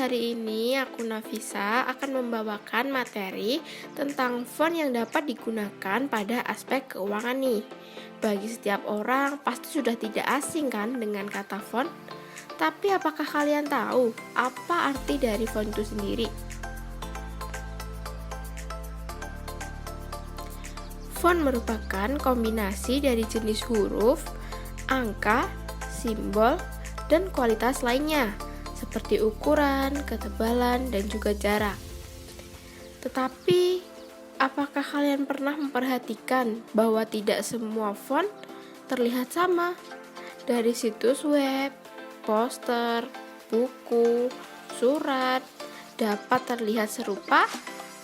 hari ini aku Nafisa akan membawakan materi tentang font yang dapat digunakan pada aspek keuangan nih. Bagi setiap orang pasti sudah tidak asing kan dengan kata font? Tapi apakah kalian tahu apa arti dari font itu sendiri? Font merupakan kombinasi dari jenis huruf, angka, simbol, dan kualitas lainnya seperti ukuran, ketebalan, dan juga jarak. Tetapi, apakah kalian pernah memperhatikan bahwa tidak semua font terlihat sama? Dari situs web, poster, buku, surat, dapat terlihat serupa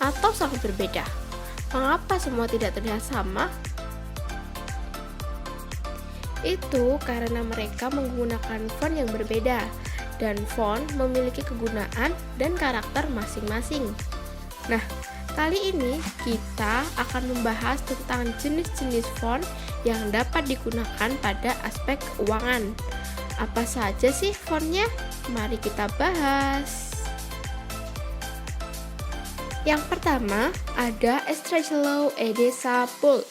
atau sangat berbeda. Mengapa semua tidak terlihat sama? Itu karena mereka menggunakan font yang berbeda, dan font memiliki kegunaan dan karakter masing-masing. Nah, kali ini kita akan membahas tentang jenis-jenis font yang dapat digunakan pada aspek keuangan. Apa saja sih fontnya? Mari kita bahas. Yang pertama, ada Estragalo Edesa Bold.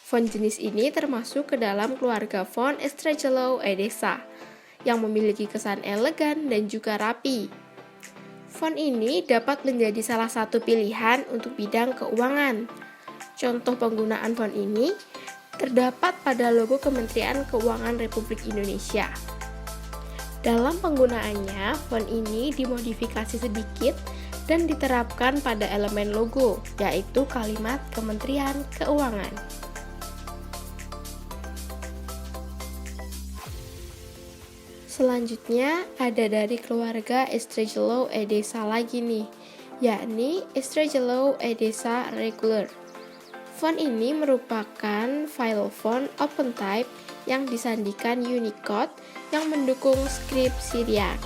Font jenis ini termasuk ke dalam keluarga font Estragalo Edesa yang memiliki kesan elegan dan juga rapi. Font ini dapat menjadi salah satu pilihan untuk bidang keuangan. Contoh penggunaan font ini terdapat pada logo Kementerian Keuangan Republik Indonesia. Dalam penggunaannya, font ini dimodifikasi sedikit dan diterapkan pada elemen logo, yaitu kalimat Kementerian Keuangan. Selanjutnya ada dari keluarga Estragalo Edesa lagi nih, yakni Estragalo Edesa Regular. Font ini merupakan file font open type yang disandikan Unicode yang mendukung skrip Syriac.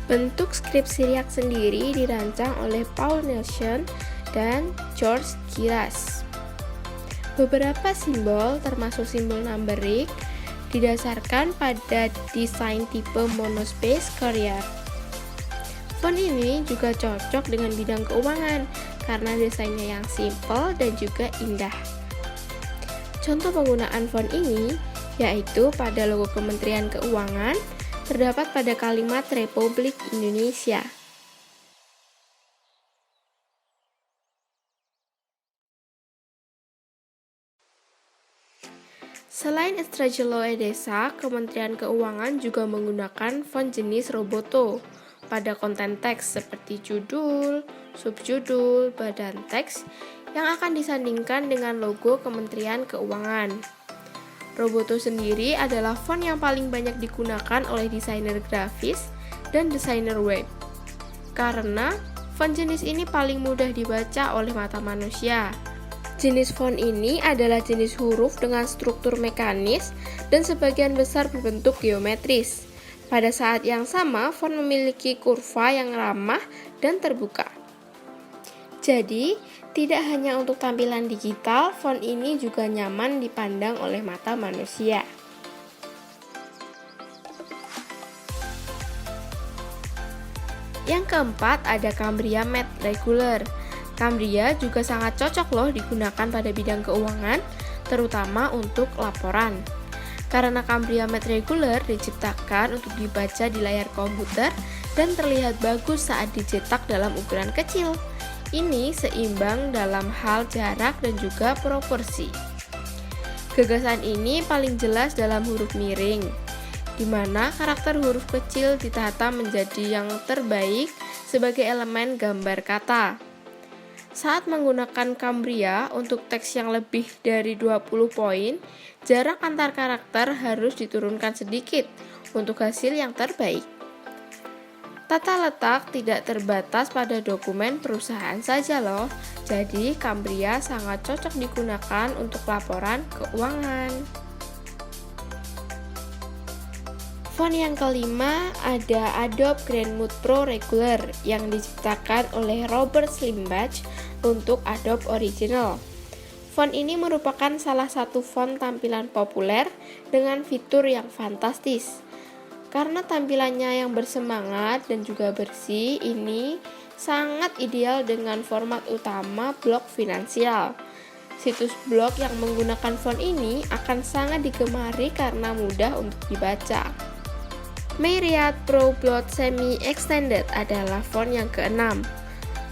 Bentuk skrip Syriac sendiri dirancang oleh Paul Nelson dan George Giras. Beberapa simbol termasuk simbol numbering didasarkan pada desain tipe monospace Courier. Font ini juga cocok dengan bidang keuangan karena desainnya yang simple dan juga indah. Contoh penggunaan font ini yaitu pada logo Kementerian Keuangan terdapat pada kalimat Republik Indonesia. Selain Estragalo Edesa, Kementerian Keuangan juga menggunakan font jenis Roboto pada konten teks seperti judul, subjudul, badan teks yang akan disandingkan dengan logo Kementerian Keuangan. Roboto sendiri adalah font yang paling banyak digunakan oleh desainer grafis dan desainer web. Karena font jenis ini paling mudah dibaca oleh mata manusia. Jenis font ini adalah jenis huruf dengan struktur mekanis dan sebagian besar berbentuk geometris. Pada saat yang sama, font memiliki kurva yang ramah dan terbuka. Jadi, tidak hanya untuk tampilan digital, font ini juga nyaman dipandang oleh mata manusia. Yang keempat ada Cambria Matte Regular. Cambria juga sangat cocok loh digunakan pada bidang keuangan, terutama untuk laporan. Karena Cambria Matte Regular diciptakan untuk dibaca di layar komputer dan terlihat bagus saat dicetak dalam ukuran kecil. Ini seimbang dalam hal jarak dan juga proporsi. Gagasan ini paling jelas dalam huruf miring, di mana karakter huruf kecil ditata menjadi yang terbaik sebagai elemen gambar kata. Saat menggunakan Cambria untuk teks yang lebih dari 20 poin, jarak antar karakter harus diturunkan sedikit untuk hasil yang terbaik. Tata letak tidak terbatas pada dokumen perusahaan saja loh, jadi Cambria sangat cocok digunakan untuk laporan keuangan. Font yang kelima ada Adobe GrandMood Pro Regular yang diciptakan oleh Robert Slimbach untuk Adobe Original. Font ini merupakan salah satu font tampilan populer dengan fitur yang fantastis. Karena tampilannya yang bersemangat dan juga bersih, ini sangat ideal dengan format utama blog finansial. Situs blog yang menggunakan font ini akan sangat digemari karena mudah untuk dibaca. Myriad Pro Bold Semi Extended adalah font yang keenam.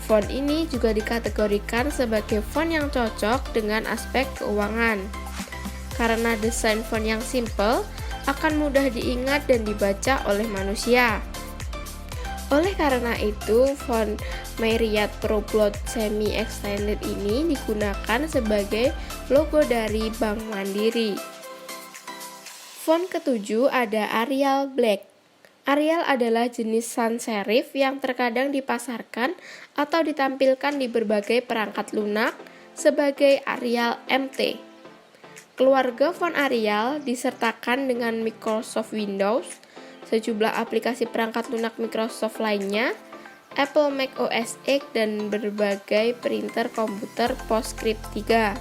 Font ini juga dikategorikan sebagai font yang cocok dengan aspek keuangan. Karena desain font yang simple, akan mudah diingat dan dibaca oleh manusia. Oleh karena itu, font Myriad Pro Bold Semi Extended ini digunakan sebagai logo dari Bank Mandiri. Font ketujuh ada Arial Black. Arial adalah jenis sans serif yang terkadang dipasarkan atau ditampilkan di berbagai perangkat lunak sebagai Arial MT. Keluarga font Arial disertakan dengan Microsoft Windows, sejumlah aplikasi perangkat lunak Microsoft lainnya, Apple Mac OS X, dan berbagai printer komputer PostScript 3.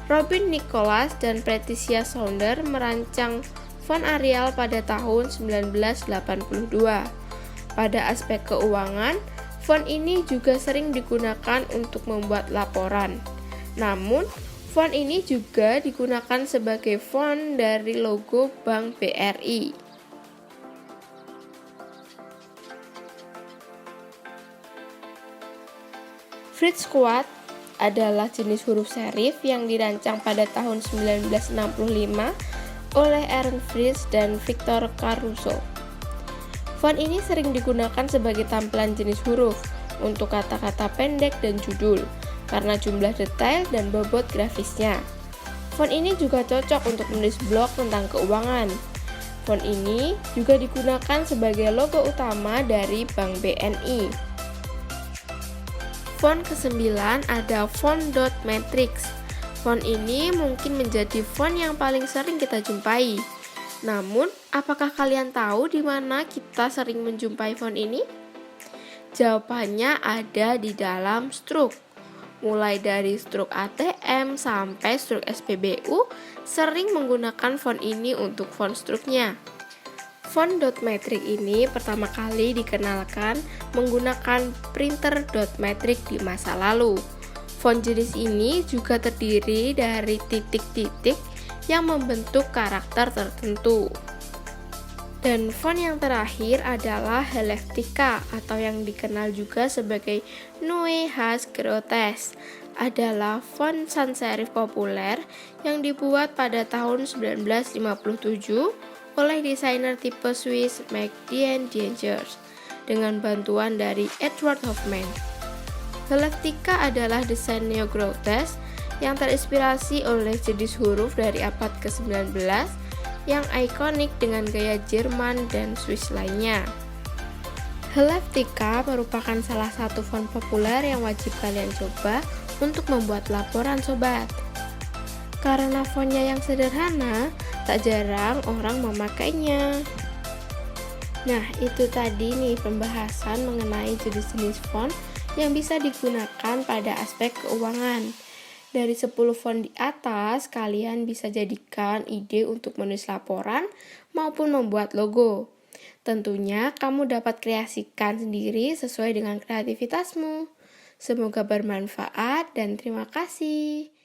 Robin Nicholas dan Patricia Sounder merancang font Arial pada tahun 1982. Pada aspek keuangan, font ini juga sering digunakan untuk membuat laporan. Namun, font ini juga digunakan sebagai font dari logo Bank BRI. Fritz Quad adalah jenis huruf serif yang dirancang pada tahun 1965 oleh Ernst Fritz dan Victor Caruso. Font ini sering digunakan sebagai tampilan jenis huruf untuk kata-kata pendek dan judul karena jumlah detail dan bobot grafisnya. Font ini juga cocok untuk menulis blog tentang keuangan. Font ini juga digunakan sebagai logo utama dari Bank BNI. Font ke-9 ada font dot matrix. Font ini mungkin menjadi font yang paling sering kita jumpai. Namun, apakah kalian tahu di mana kita sering menjumpai font ini? Jawabannya ada di dalam struk. Mulai dari struk ATM sampai struk SPBU sering menggunakan font ini untuk font struknya. Font dot matrix ini pertama kali dikenalkan menggunakan printer dot matrix di masa lalu. Font jenis ini juga terdiri dari titik-titik yang membentuk karakter tertentu. Dan font yang terakhir adalah Helvetica atau yang dikenal juga sebagai Neue Grotesk. Adalah font sans serif populer yang dibuat pada tahun 1957 oleh desainer tipe Swiss Maximilian Diengers dengan bantuan dari Edward Hoffman. Helvetica adalah desain neo-grotesk yang terinspirasi oleh jenis huruf dari abad ke-19 yang ikonik dengan gaya Jerman dan Swiss lainnya. Helvetica merupakan salah satu font populer yang wajib kalian coba untuk membuat laporan sobat. Karena fontnya yang sederhana, tak jarang orang memakainya. Nah, itu tadi nih pembahasan mengenai jenis-jenis font yang bisa digunakan pada aspek keuangan. Dari 10 font di atas, kalian bisa jadikan ide untuk menulis laporan maupun membuat logo. Tentunya kamu dapat kreasikan sendiri sesuai dengan kreativitasmu. Semoga bermanfaat dan terima kasih.